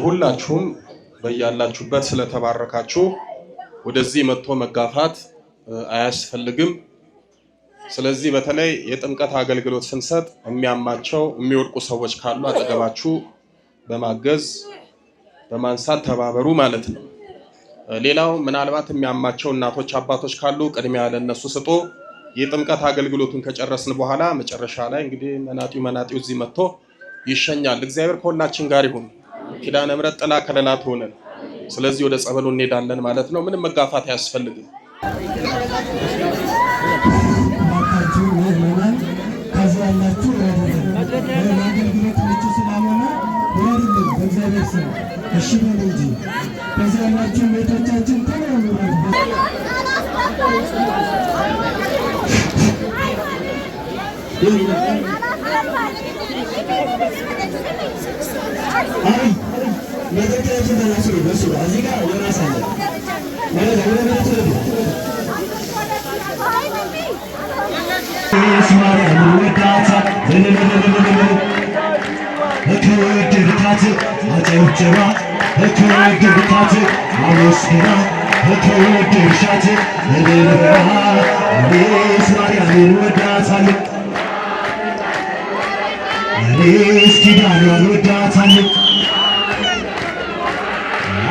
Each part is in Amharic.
ሁላችሁም በያላችሁበት ስለተባረካችሁ ወደዚህ መጥቶ መጋፋት አያስፈልግም። ስለዚህ በተለይ የጥምቀት አገልግሎት ስንሰጥ የሚያማቸው የሚወድቁ ሰዎች ካሉ አጠገባችሁ በማገዝ በማንሳት ተባበሩ ማለት ነው። ሌላው ምናልባት የሚያማቸው እናቶች አባቶች ካሉ ቅድሚያ ለነሱ ስጡ። የጥምቀት አገልግሎቱን ከጨረስን በኋላ መጨረሻ ላይ እንግዲህ መናጢው እዚህ መጥቶ ይሸኛል። እግዚአብሔር ከሁላችን ጋር ይሁን። ኪዳነ ምሕረት ጥላ ከለላ ትሆነን። ስለዚህ ወደ ጸበሉ እንሄዳለን ማለት ነው። ምንም መጋፋት አያስፈልግም።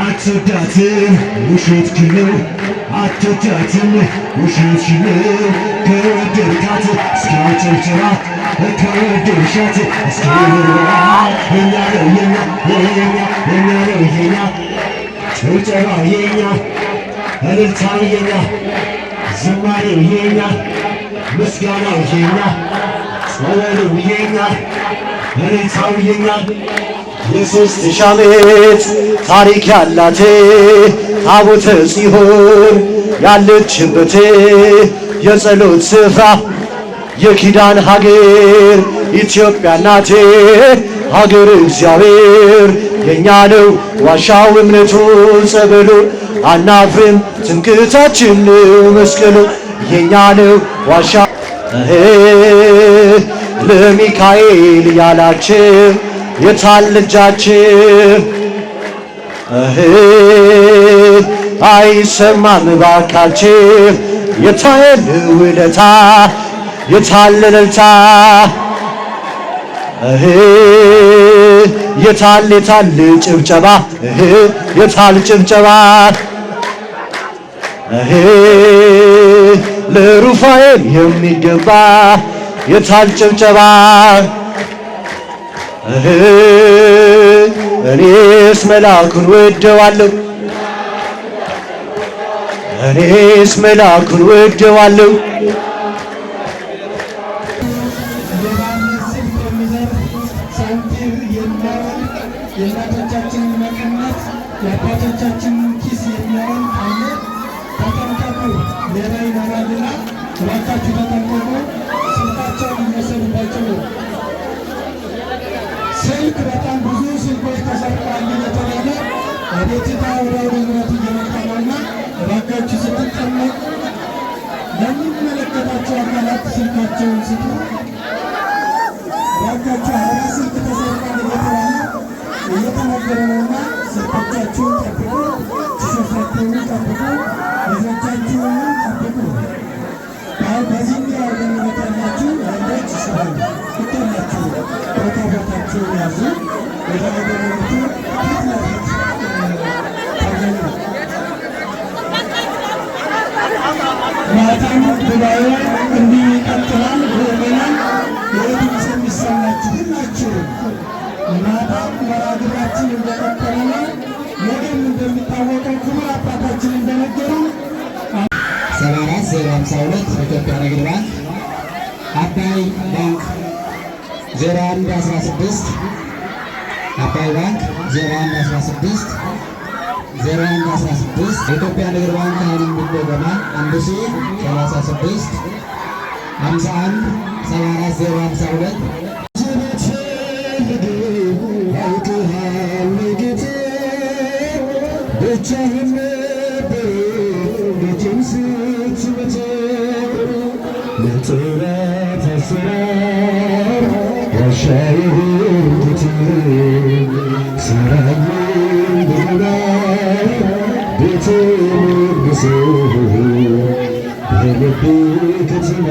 አትወዳትም ውሸት ክነው አትወዳትም ውሸት ክነው ከወደድካት እስከ ጨብጨባ ከወደድሻት እስከ የኛ ነው የኛ ነው የኛ ጨብጨባ የኛ እልልታው የኛ ዝማሬው የኛ ምስጋናው የኛ ጸበሉ የኛ እልልታው የኛ የሦስት ሺህ ዓመት ታሪክ ያላት ታቦተ ጽዮን ያለችበት የጸሎት ስፍራ የኪዳን ሀገር ኢትዮጵያ ናት። ሀገር እግዚአብሔር የኛ ነው ዋሻው እምነቱ ጸበሉ አናፍርም ትምክህታችን ነው መስቀሉ የኛ ነው ዋሻ ለሚካኤል ያላችሁ የታል ልጃችን አይሰማም ባካችን የታል ውለታ የታል እልልታ የታል ጭብጨባ የታል ጭብጨባ ለሩፋኤል የሚገባ የታል ጭብጨባ እኔስ መልአኩን ወደዋለሁ እኔስ መልአኩን ወደዋለሁ የእናቶቻችን መቀነት የአባቶቻችን ኪስ የሚሆን አለ። ተጠንቀቁ፣ ሌባ ይኖራልና እባካችሁ ተጠንቀቁ። ስልካቸውን እየወሰዱባቸው ነው። ስልክ በጣም ብዙ ስልኮች ተሰርቀዋል እየተባለ ቤትታ ወደ ንብረት እየመጣ ነውና እባካችሁ ስትጠመቁ ለሚመለከታቸው አካላት ስልካቸውን ስጡ። እባካችሁ ሀራ ስልክ ተሰርቋል እየተባለ እየተነገረ ነውና ስልኮቻችሁን ጠብቁ፣ ቲሸርታችሁን ጠብቁ፣ ልጆቻችሁን ጠብቁ። በዚህኛው ወገንነት ያላችሁ ወንዶች ስሩ፣ ይገላችሁ ቦታችሁን ያዙ። ወደ ወገንነቱ ፊት ለፊት ታገኙ። ማታም ጉባኤ እንዲህ ይቀጥላል። ምዕመናን ይህ ድምፅ የሚሰማችሁ ሁላችሁ ማታም መራግብራችን እንደቀጠለ ነው። ነገም እንደሚታወቀው ክቡር አባታችን እንደነገሩ 74052 ኢትዮጵያ ንግድ ባንክ፣ አባይ ባንክ 0116 አባይ ባንክ 0116 ኢትዮጵያ ንግድ ባንክ አሁንም ቢደገማ 1036 51 74052 ብቻህን ነበር ልጅም ስትመት ለጥረ ተስረ ወሻይህ ስራኛ ቤተ ንጉሥ በልቤ ከተማ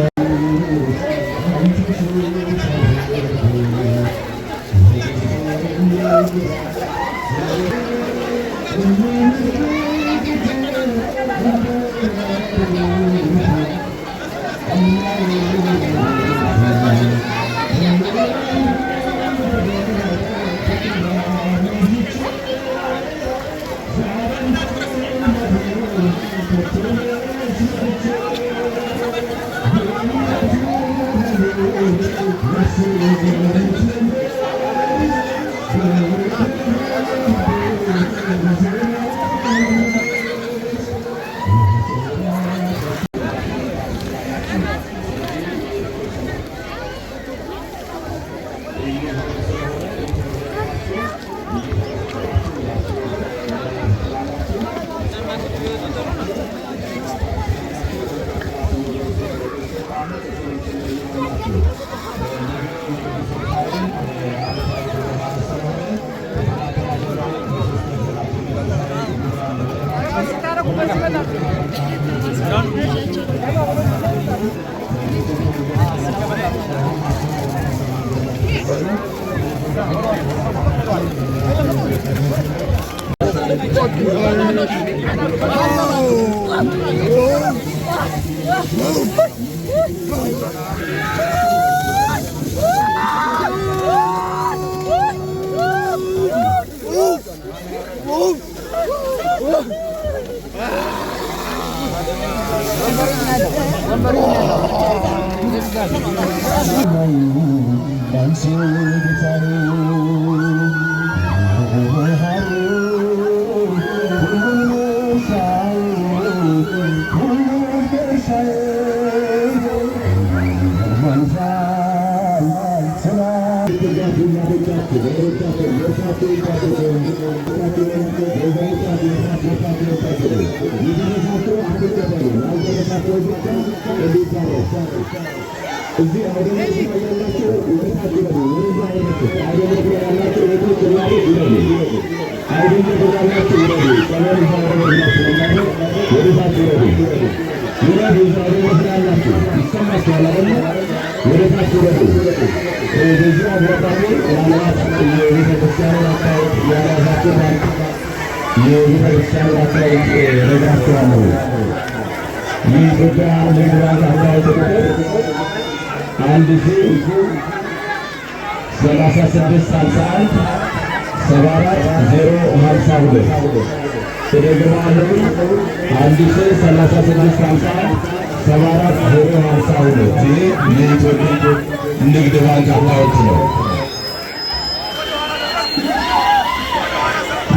ንግድ ባንክ አካውንት ነው።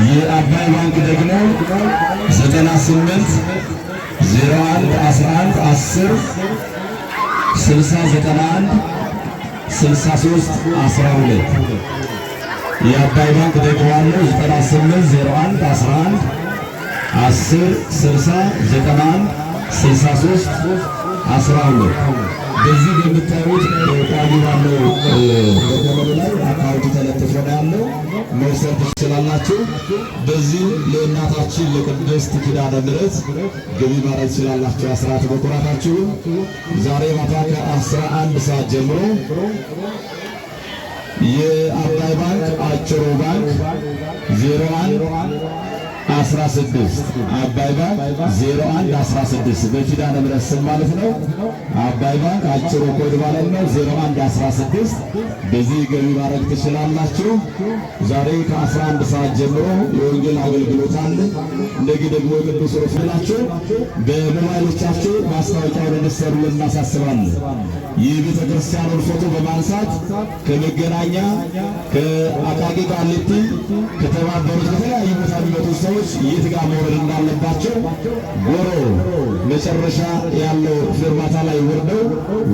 የአባይ ባንክ ደግሞ 98 01 11 10 60 91 63 12 የአባይ ባንክ ደግሞ ያለው 98 01 11 10 60 91 63 12 በዚህ በምታዩት ቃሉ ባለው በገመዱ ላይ አካውንቱ ተለጥፎ ነው ያለው። መውሰድ ትችላላችሁ። በዚህ ለእናታችን ለቅድስት ኪዳነ ምሕረት ገቢ ማድረግ ትችላላችሁ። አስራት በኩራታችሁን ዛሬ ማታ ከ11 ሰዓት ጀምሮ የአባይ ባንክ አጭሩ ባንክ 01 16 አባይ ባንክ 01 16 በኪዳነ ምሕረት ስም ማለት ነው። አባይ ባንክ አጭሩ ኮድ ማለት ነው 01 16 በዚህ ገቢ ማድረግ ትችላላችሁ። ዛሬ ከ11 ሰዓት ጀምሮ የወንጌል አገልግሎት አለ። ነገ ደግሞ ቅዱስ ሩፋኤላችሁ በሞባይሎቻችሁ ማስታወቂያውን እንድትሰሩ እናሳስባለን። ይህ ቤተ ክርስቲያኑን ፎቶ በማንሳት ከመገናኛ ከአቃቂ ቃሊቲ ከተባበሩት ከተለያዩ ቦታ የሚመጡ ሰዎች የት ጋር መውረድ እንዳለባቸው ጎሮ መጨረሻ ያለው ፌርማታ ላይ ወርደው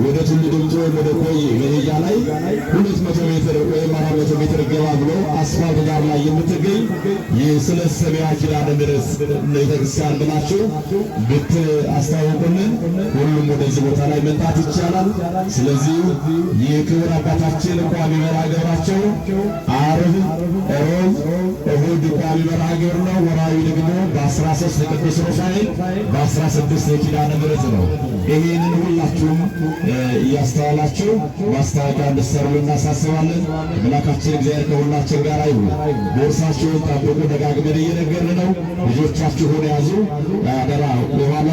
ወደ ቱሉ ድምቱ ወደ ኮዬ መሄጃ ላይ 200 ሜትር ወይም 400 ሜትር ገባ ብለው አስፋልት ዳር ላይ የምትገኝ የስለሰቢያ ኪዳነ ምሕረት ቤተክርስቲያን ብላችሁ ብታስታውቁልን ሁሉም ወደዚህ ቦታ ላይ መምጣት ይቻላል። ስለዚህ የክብር አባታችን ቋሚ መርሃ ግብራቸው ዓርብ፣ ሮብ፣ እሑድ ቋሚ መርሃ ግብር ነው። ወርሃዊ ደግሞ በ13 ቅዱስ ሩፋኤል በ16 የኪዳነ ምሕረት ነው። ይሄንን ሁላችሁም እያስተዋላችሁ ማስታወቂያ እንድትሰሩ እናሳስባለን። አምላካችን እግዚአብሔር ከሁላችን ጋር ይሁን። ቦርሳችሁን ጠብቁ። ደጋግመን እየነገርን ነው። ልጆቻችሁን ያዙ አደራ። በኋላ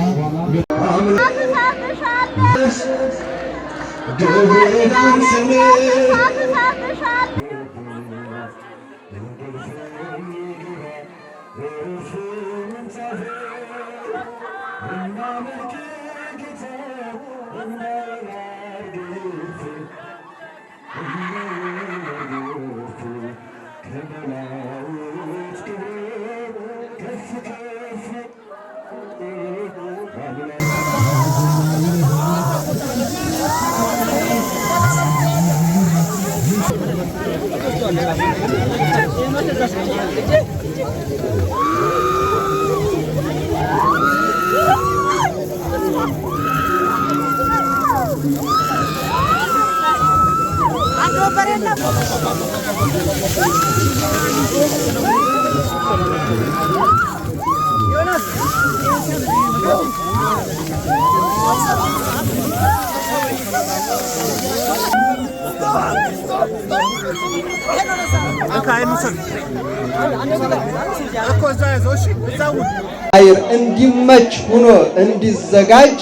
እንዲመች ሆኖ እንዲዘጋጅ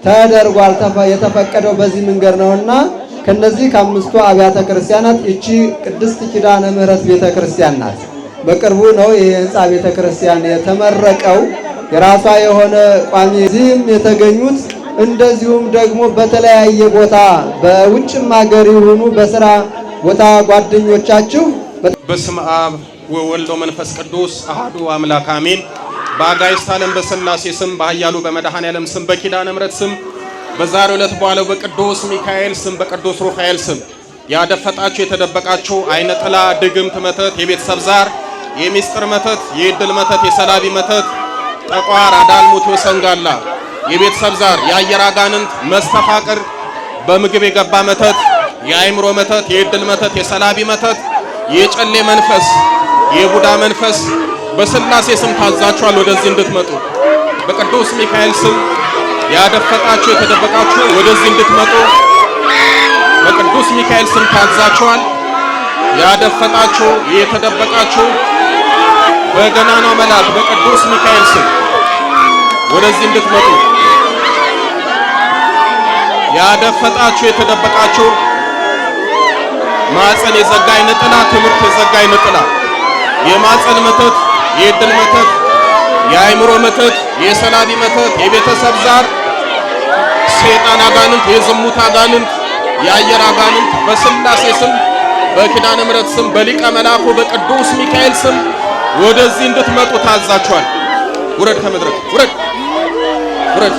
ተደርጓል። የተፈቀደው በዚህ መንገድ ነውና ከነዚህ ከአምስቱ አብያተ ክርስቲያናት እቺ ቅድስት ኪዳነ ምሕረት ቤተክርስቲያን ናት። በቅርቡ ነው ይሄ ህንጻ ቤተክርስቲያን የተመረቀው። የራሷ የሆነ ቋሚ እዚህም የተገኙት እንደዚሁም ደግሞ በተለያየ ቦታ በውጭም ሀገር ይሁኑ በስራ ቦታ ጓደኞቻችሁ በስመ አብ ወወልድ ወመንፈስ ቅዱስ አሐዱ አምላክ አሜን። በአጋዕዝተ ዓለም በሥላሴ ስም በኃያሉ በመድኃኔዓለም ስም በኪዳነ ምሕረት ስም በዛሬው ዕለት በዋለው በቅዱስ ሚካኤል ስም በቅዱስ ሩፋኤል ስም ያደፈጣችሁ የተደበቃችሁ አይነ ጥላ፣ ድግምት፣ መተት፣ የቤተሰብ ዛር፣ የሚስጥር መተት፣ የዕድል መተት፣ የሰላቢ መተት፣ ጠቋር፣ አዳልሙት፣ ወሰንጋላ፣ የቤተሰብ ዛር፣ የአየር አጋንንት፣ መስተፋቅር፣ በምግብ የገባ መተት፣ የአእምሮ መተት፣ የዕድል መተት፣ የሰላቢ መተት፣ የጨሌ መንፈስ፣ የቡዳ መንፈስ በሥላሴ ስም ታዛችኋል ወደዚህ እንድትመጡ። በቅዱስ ሚካኤል ስም ያደፈጣችሁ የተደበቃችሁ ወደዚህ እንድትመጡ በቅዱስ ሚካኤል ስም ታዛችኋል። ያደፈጣችሁ የተደበቃችሁ በገናናው መልአክ በቅዱስ ሚካኤል ስም ወደዚህ እንድትመጡ። ያደፈጣችሁ የተደበቃችሁ ማፀን የዘጋ አይነ ጥላ፣ ትምህርት የዘጋ አይነ ጥላ፣ የማፀን መተት፣ የዕድል መተት፣ የአእምሮ መተት፣ የሰላቢ መተት፣ የቤተሰብ ዛር፣ ሰይጣን አጋንንት፣ የዝሙት አጋንንት፣ የአየር አጋንንት በሥላሴ ስም በኪዳነ ምሕረት ስም በሊቀ መላኩ በቅዱስ ሚካኤል ስም ወደዚህ እንድትመጡ ታዛችኋል። ውረድ ከመድረክ ውረድ፣ ውረድ።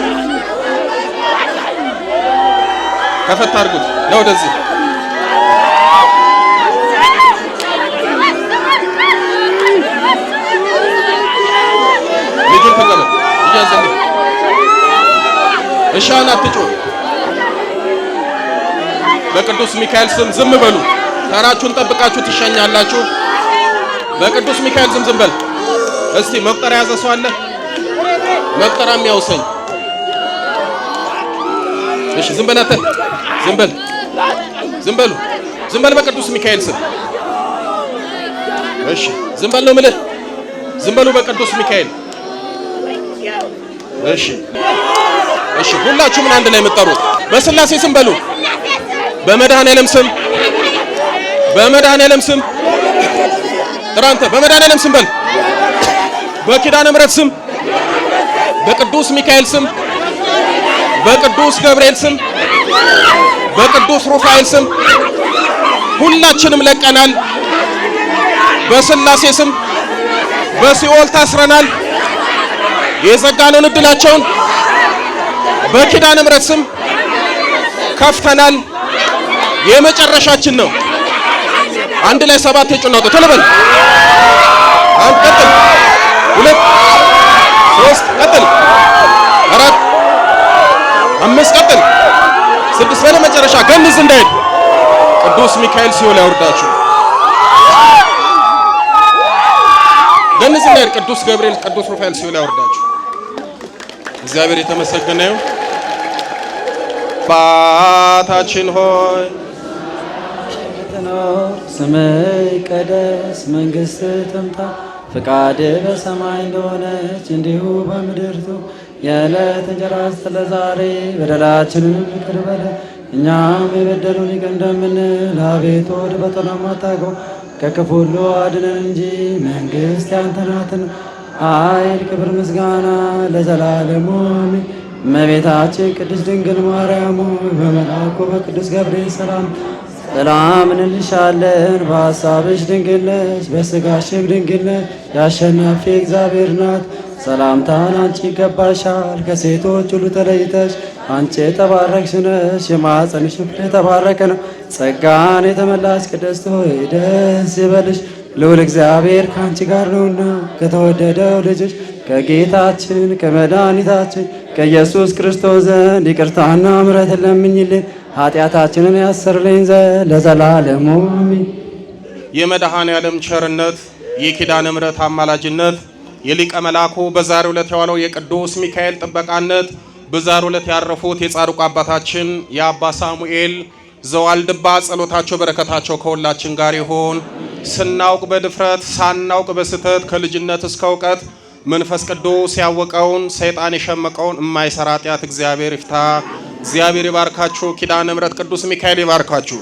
ከፈታ አድርጉት ነው ወደዚህ ልጁን ተቀበል እያዘልህ እሻን አትጮህ። በቅዱስ ሚካኤል ስም ዝም በሉ። ተራችሁን ጠብቃችሁ ትሸኛላችሁ። በቅዱስ ሚካኤል ስም ዝም በል። እስቲ መቁጠሪያ ያዘ ሰው አለ? መቁጠሪያም ያውሰኝ። እሺ ዝም በል አንተ፣ ዝም በል፣ ዝም በሉ፣ ዝም በል በቅዱስ ሚካኤል ስም። እሺ ዝም በል ነው የምልህ። ዝም በሉ በቅዱስ ሚካኤል። እሺ እሺ፣ ሁላችሁም አንድ ላይ የምትጠሩት በሥላሴ ስም በሉ። በመድኃኔዓለም ስም፣ በመድኃኔዓለም ስም ጥራንተ፣ በመድኃኔዓለም ስም በል። በኪዳነ ምሕረት ስም፣ በቅዱስ ሚካኤል ስም፣ በቅዱስ ገብርኤል ስም፣ በቅዱስ ሩፋኤል ስም ሁላችንም ለቀናል። በሥላሴ ስም በሲኦል ታስረናል። የዘጋነውን እድላቸውን በኪዳነ ምሕረት ስም ከፍተናል። የመጨረሻችን ነው። አንድ ላይ 7 የጩናው ተለበል። አንድ ቀጥል፣ 2 3 ቀጥል፣ 4 5 ቀጥል፣ 6 በለ መጨረሻ ገንዝ እንዳይል ቅዱስ ሚካኤል ሲኦል ያወርዳችሁ። ገንዝ እንዳይል ቅዱስ ገብርኤል፣ ቅዱስ ሩፋኤል ሲኦል ያወርዳችሁ። እግዚአብሔር የተመሰገነ ይሁን። አባታችን ሆይ ስምህ ይቀደስ፣ መንግሥትህ ትምጣ፣ ፈቃድህ በሰማይ እንደሆነች እንዲሁ በምድር ትሁን። የዕለት እንጀራችንን ስጠን ዛሬ፣ በደላችንን ይቅር በለን እኛም የበደሉንን ይቅር እንደምንል፣ አቤቱ ወደ ፈተና አታግባን ከክፉ ሁሉ አድነን እንጂ መንግሥት ያንተ ናትና፣ ኃይል፣ ክብር፣ ምስጋና ለዘላለሙ አሜን። እመቤታችን ቅድስት ድንግል ማርያም ሆይ በመልአኩ በቅዱስ ገብርኤል ሰላም እንልሻለን። በሐሳብሽ ድንግል ነሽ፣ በሥጋሽም ድንግል ነሽ። የአሸናፊ እግዚአብሔር ናት። ሰላምታ አንቺ ይገባሻል። ከሴቶች ሁሉ ተለይተሽ አንቺ የተባረክሽ ነሽ፣ የማኅፀንሽ ፍሬ የተባረከ ነው። ጸጋን የተመላሽ ቅድስት ሆይ ደስ ይበልሽ፣ ልዑል እግዚአብሔር ከአንቺ ጋር ነውና ከተወደደው ልጅሽ ከጌታችን ከመድኃኒታችን ከኢየሱስ ክርስቶስ ዘንድ ይቅርታና ምሕረትን ለምኝልን ኃጢአታችንን ያሰርልኝ ዘንድ ለዘላለሙ አሜን። የመድኃኔ ዓለም ቸርነት፣ የኪዳነ ምሕረት አማላጅነት፣ የሊቀ መላኩ በዛሬው ዕለት የዋለው የቅዱስ ሚካኤል ጥበቃነት፣ በዛሬው ዕለት ያረፉት የጻድቁ አባታችን የአባ ሳሙኤል ዘዋልድባ ጸሎታቸው በረከታቸው ከሁላችን ጋር ይሁን። ስናውቅ በድፍረት ሳናውቅ በስተት ከልጅነት እስከ እውቀት መንፈስ ቅዱስ ያወቀውን ሰይጣን የሸመቀውን የማይሰራ ኃጢአት እግዚአብሔር ይፍታ። እግዚአብሔር ይባርካችሁ። ኪዳነ ምሕረት ቅዱስ ሚካኤል ይባርካችሁ።